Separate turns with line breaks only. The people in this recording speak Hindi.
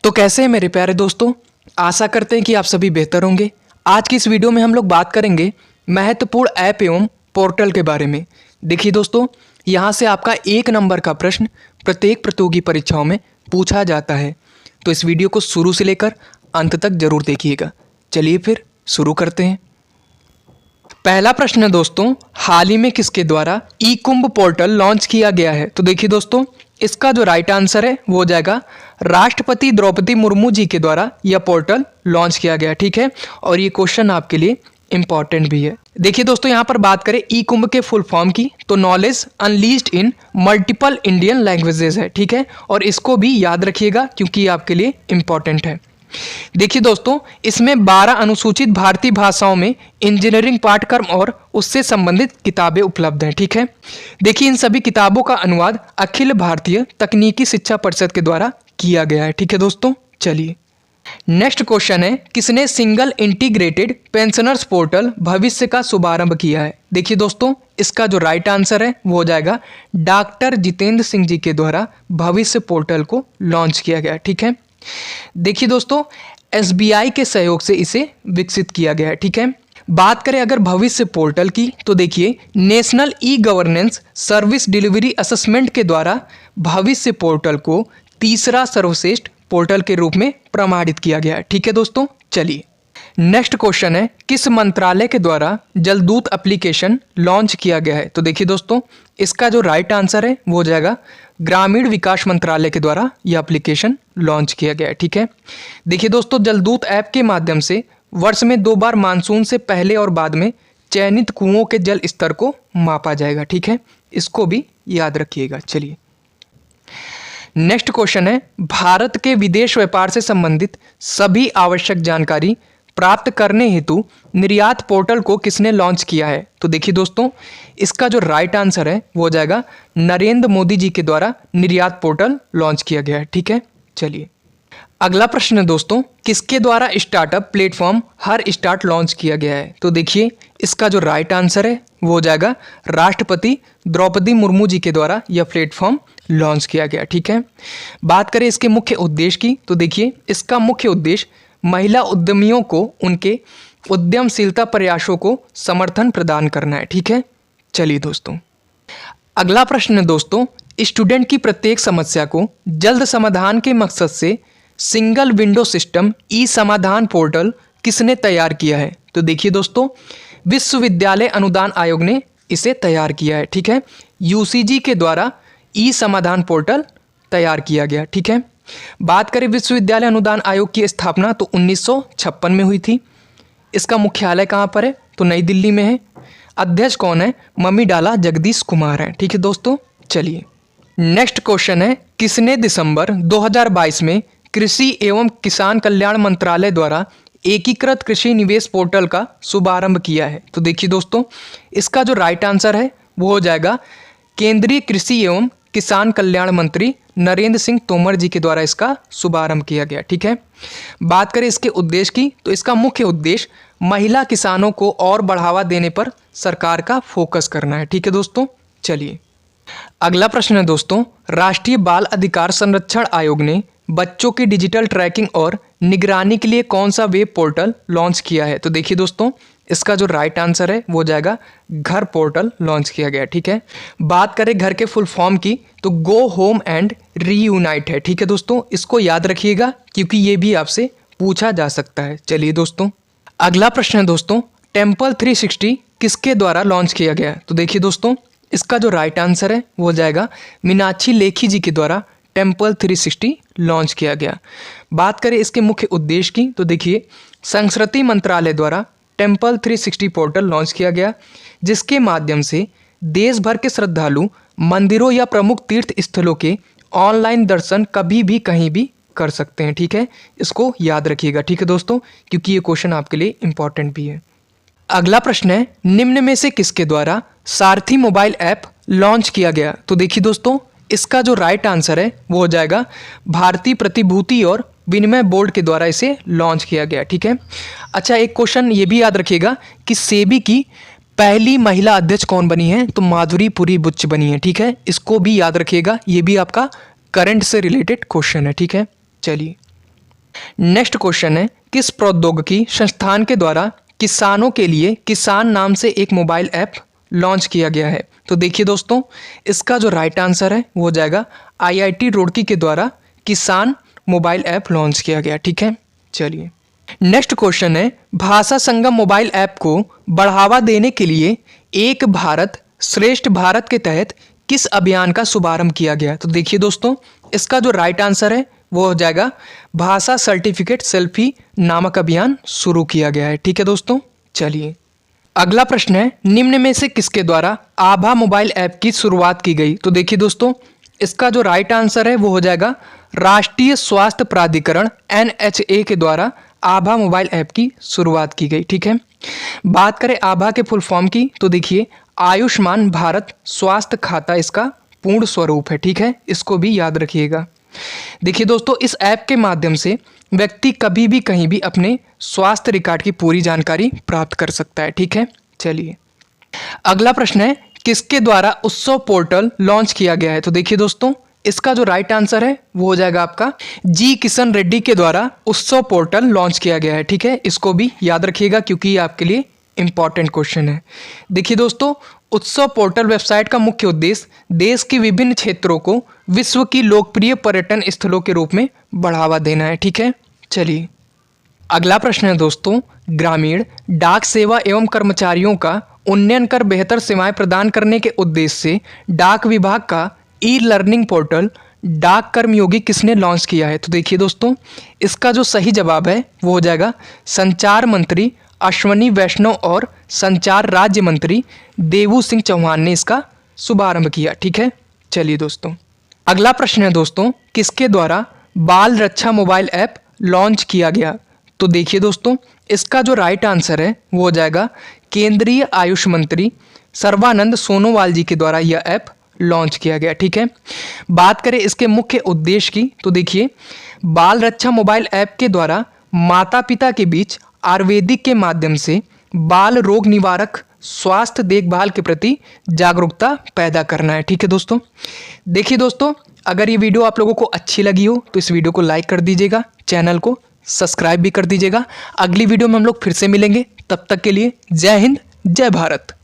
तो कैसे हैं मेरे प्यारे दोस्तों। आशा करते हैं कि आप सभी बेहतर होंगे। आज की इस वीडियो में हम लोग बात करेंगे महत्वपूर्ण ऐप एवं पोर्टल के बारे में। देखिए दोस्तों, यहाँ से आपका 1 नंबर का प्रश्न प्रत्येक प्रतियोगी परीक्षाओं में पूछा जाता है, तो इस वीडियो को शुरू से लेकर अंत तक जरूर देखिएगा। चलिए फिर शुरू करते हैं। पहला प्रश्न है दोस्तों, हाल ही में किसके द्वारा ई कुंभ पोर्टल लॉन्च किया गया है? तो देखिए दोस्तों, इसका जो राइट आंसर है वो हो जाएगा राष्ट्रपति द्रौपदी मुर्मू जी के द्वारा यह पोर्टल लॉन्च किया गया। ठीक है, और ये क्वेश्चन आपके लिए इंपॉर्टेंट भी है। देखिए दोस्तों, यहाँ पर बात करें ई कुंभ के फुल फॉर्म की, तो knowledge unleashed in multiple Indian languages है। ठीक है, और इसको भी याद रखिएगा क्योंकि ये आपके लिए इंपॉर्टेंट है। देखिए दोस्तों, इसमें 12 अनुसूचित भारतीय भाषाओं में इंजीनियरिंग पाठ्यक्रम और उससे संबंधित किताबें उपलब्ध हैं। ठीक है, देखिए इन सभी किताबों का अनुवाद अखिल भारतीय तकनीकी शिक्षा परिषद के द्वारा किया गया है। ठीक है दोस्तों, चलिए नेक्स्ट क्वेश्चन है, किसने सिंगल इंटीग्रेटेड पेंशनर्स पोर्टल भविष्य का शुभारंभ किया है? देखिए दोस्तों, इसका जो राइट आंसर है वो हो जाएगा डॉक्टर जितेंद्र सिंह जी के द्वारा भविष्य पोर्टल को लॉन्च किया गया। ठीक है, देखिए दोस्तों, SBI के सहयोग से इसे विकसित किया गया है। ठीक है, बात करें अगर भविष्य पोर्टल की, तो देखिए national e governance service delivery assessment के द्वारा भविष्य पोर्टल को तीसरा सर्वश्रेष्ठ पोर्टल के रूप में प्रमाणित किया गया है। ठीक है दोस्तों, चलिए नेक्स्ट क्वेश्चन है, किस मंत्रालय के द्वारा जलदूत एप्लीकेशन लॉन्च किया गया है? तो देखिए दोस्तों, इसका जो राइट आंसर है वो हो जाएगा ग्रामीण विकास मंत्रालय के द्वारा यह एप्लीकेशन लॉन्च किया गया है। ठीक है, देखिए दोस्तों, जलदूत ऐप के माध्यम से वर्ष में 2 बार मानसून से पहले और बाद में चयनित कुओं के जल स्तर को मापा जाएगा। ठीक है, इसको भी याद रखिएगा। चलिए नेक्स्ट क्वेश्चन है, भारत के विदेश व्यापार से संबंधित सभी आवश्यक जानकारी प्राप्त करने हेतु निर्यात पोर्टल को किसने लॉन्च किया है? तो देखिए दोस्तों, इसका जो राइट आंसर है वो हो जाएगा नरेंद्र मोदी जी के द्वारा निर्यात पोर्टल लॉन्च किया गया है। ठीक है, चलिए अगला प्रश्न है दोस्तों, किसके द्वारा स्टार्टअप प्लेटफॉर्म हर स्टार्ट लॉन्च किया गया है? तो देखिए इसका जो राइट आंसर है वो हो जाएगा राष्ट्रपति द्रौपदी मुर्मू जी के द्वारा यह प्लेटफॉर्म लॉन्च किया गया। ठीक है, बात करें इसके मुख्य उद्देश्य की, तो देखिए इसका मुख्य उद्देश्य महिला उद्यमियों को उनके उद्यमशीलता प्रयासों को समर्थन प्रदान करना है। ठीक है, चलिए दोस्तों अगला प्रश्न है दोस्तों, स्टूडेंट की प्रत्येक समस्या को जल्द समाधान के मकसद से सिंगल विंडो सिस्टम ई समाधान पोर्टल किसने तैयार किया है? तो देखिए दोस्तों, विश्वविद्यालय अनुदान आयोग ने इसे तैयार किया है। ठीक है, UCG के द्वारा ई समाधान पोर्टल तैयार किया गया। ठीक है, बात करें विश्वविद्यालय अनुदान आयोग की स्थापना तो 1956 में हुई थी। इसका मुख्यालय कहाँ पर है? तो नई दिल्ली में है। अध्यक्ष कौन है? मम्मीडाला जगदीश कुमार हैं। ठीक है दोस्तों, चलिए नेक्स्ट क्वेश्चन है, किसने दिसंबर 2022 में कृषि एवं किसान कल्याण मंत्रालय द्वारा एकीकृत कृषि निवेश पोर्टल का शुभारंभ किया है? तो देखिए दोस्तों, इसका जो राइट आंसर है वो हो जाएगा केंद्रीय कृषि एवं किसान कल्याण मंत्री नरेंद्र सिंह तोमर जी के द्वारा इसका शुभारंभ किया गया। ठीक है, बात करें इसके उद्देश्य की, तो इसका मुख्य उद्देश्य महिला किसानों को और बढ़ावा देने पर सरकार का फोकस करना है। ठीक है दोस्तों, चलिए अगला प्रश्न है दोस्तों, राष्ट्रीय बाल अधिकार संरक्षण आयोग ने बच्चों की डिजिटल ट्रैकिंग और निगरानी के लिए कौन सा वेब पोर्टल लॉन्च किया है? तो देखिए दोस्तों, इसका जो राइट आंसर है वो हो जाएगा घर पोर्टल लॉन्च किया गया। ठीक है, बात करें घर के फुल फॉर्म की, तो गो होम एंड रीयूनाइट है। ठीक है दोस्तों, इसको याद रखिएगा क्योंकि ये भी आपसे पूछा जा सकता है। चलिए दोस्तों अगला प्रश्न है दोस्तों, टेम्पल 360 किसके द्वारा लॉन्च किया गया? तो देखिए दोस्तों, इसका जो राइट आंसर है वो हो जाएगा मीनाक्षी लेखी जी के द्वारा टेम्पल 360 लॉन्च किया गया। बात करें इसके मुख्य उद्देश्य की, तो देखिए संस्कृति मंत्रालय द्वारा टेम्पल 360 पोर्टल लॉन्च किया गया, जिसके माध्यम से देश भर के श्रद्धालु मंदिरों या प्रमुख तीर्थ स्थलों के ऑनलाइन दर्शन कभी भी कहीं भी कर सकते हैं। ठीक है, इसको याद रखिएगा। ठीक है दोस्तों, क्योंकि ये क्वेश्चन आपके लिए इंपॉर्टेंट भी है। अगला प्रश्न है, निम्न में से किसके द्वारा सारथी मोबाइल ऐप लॉन्च किया गया? तो देखिए दोस्तों, इसका जो राइट आंसर है वो हो जाएगा भारतीय प्रतिभूति और विनिमय बोर्ड के द्वारा इसे लॉन्च किया गया। ठीक है, अच्छा एक क्वेश्चन ये भी याद रखिएगा कि सेबी की पहली महिला अध्यक्ष कौन बनी है? तो माधुरी पुरी बुच्च बनी है। ठीक है, इसको भी याद रखिएगा, ये भी आपका करंट से रिलेटेड क्वेश्चन है। ठीक है, चलिए नेक्स्ट क्वेश्चन है, किस प्रौद्योगिकी संस्थान के द्वारा किसानों के लिए किसान नाम से एक मोबाइल ऐप लॉन्च किया गया है? तो देखिए दोस्तों, इसका जो राइट आंसर है वो हो जाएगा IIT रुड़की के द्वारा किसान मोबाइल ऐप लॉन्च किया गया। ठीक है, चलिए नेक्स्ट क्वेश्चन है, भाषा संगम मोबाइल ऐप को बढ़ावा देने के लिए एक भारत श्रेष्ठ भारत के तहत किस अभियान का शुभारंभ किया गया? तो देखिए दोस्तों, इसका जो राइट आंसर है वो हो जाएगा भाषा सर्टिफिकेट सेल्फी नामक अभियान शुरू किया गया है। ठीक है दोस्तों, चलिए अगला प्रश्न है, निम्न में से किसके द्वारा आभा मोबाइल ऐप की शुरुआत की गई? तो देखिए दोस्तों, इसका जो राइट आंसर है वो हो जाएगा राष्ट्रीय स्वास्थ्य प्राधिकरण NHA के द्वारा आभा मोबाइल ऐप की शुरुआत की गई। ठीक है, बात करें आभा के फुल फॉर्म की तो देखिए आयुष्मान भारत स्वास्थ्य खाता इसका पूर्ण स्वरूप है। ठीक है, इसको भी याद रखिएगा। देखिए दोस्तों, इस ऐप के माध्यम से व्यक्ति कभी भी कहीं भी अपने स्वास्थ्य रिकॉर्ड की पूरी जानकारी प्राप्त कर सकता है। ठीक है, चलिए अगला प्रश्न है, किसके द्वारा उत्सव पोर्टल लॉन्च किया गया है? तो देखिए दोस्तों, इसका जो राइट आंसर है वो हो जाएगा आपका जी किशन रेड्डी के द्वारा उत्सव पोर्टल लॉन्च किया गया है। ठीक है, इसको भी याद रखिएगा क्योंकि ये आपके लिए इंपॉर्टेंट क्वेश्चन है। देखिए दोस्तों, उत्सव पोर्टल वेबसाइट का मुख्य उद्देश्य देश के विभिन्न क्षेत्रों को विश्व की लोकप्रिय पर्यटन स्थलों के रूप में बढ़ावा देना है। ठीक है, चलिए अगला प्रश्न है दोस्तों, ग्रामीण डाक सेवा एवं कर्मचारियों का उन्नयन कर बेहतर सेवाएं प्रदान करने के उद्देश्य से डाक विभाग का ई-लर्निंग पोर्टल डाक कर्मयोगी किसने लॉन्च किया है? तो देखिए दोस्तों, इसका जो सही जवाब है वो हो जाएगा संचार मंत्री अश्वनी वैष्णव और संचार राज्य मंत्री देवू सिंह चौहान ने इसका शुभारंभ किया। ठीक है, चलिए दोस्तों अगला प्रश्न है दोस्तों, किसके द्वारा बाल रक्षा मोबाइल ऐप लॉन्च किया गया? तो देखिए दोस्तों, इसका जो राइट आंसर है वो हो जाएगा केंद्रीय आयुष मंत्री सर्बानंद सोनोवाल जी के द्वारा यह ऐप लॉन्च किया गया। ठीक है, बात करें इसके मुख्य उद्देश्य की तो देखिए बाल रक्षा मोबाइल ऐप के द्वारा माता पिता के बीच आयुर्वेदिक के माध्यम से बाल रोग निवारक स्वास्थ्य देखभाल के प्रति जागरूकता पैदा करना है। ठीक है दोस्तों, देखिए दोस्तों, अगर ये वीडियो आप लोगों को अच्छी लगी हो तो इस वीडियो को लाइक कर दीजिएगा, चैनल को सब्सक्राइब भी कर दीजिएगा। अगली वीडियो में हम लोग फिर से मिलेंगे, तब तक के लिए जय हिंद जय भारत।